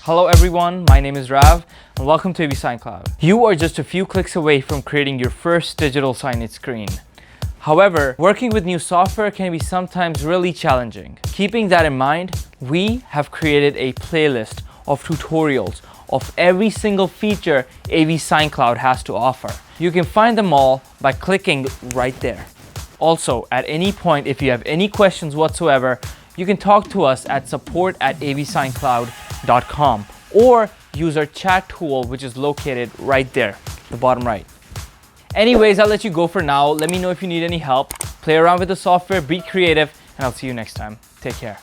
Hello everyone, my name is Rav and welcome to AVSignCloud. You are just a few clicks away from creating your first digital signage screen. However, working with new software can be sometimes really challenging. Keeping that in mind, we have created a playlist of tutorials of every single feature AVSignCloud has to offer. You can find them all by clicking right there. Also, at any point, if you have any questions whatsoever, you can talk to us at support@avsignCloud.com or use our chat tool, which is located right there, the bottom right. Anyways, I'll let you go for now. Let me know if you need any help. Play around with the software, be creative, and I'll see you next time. Take care.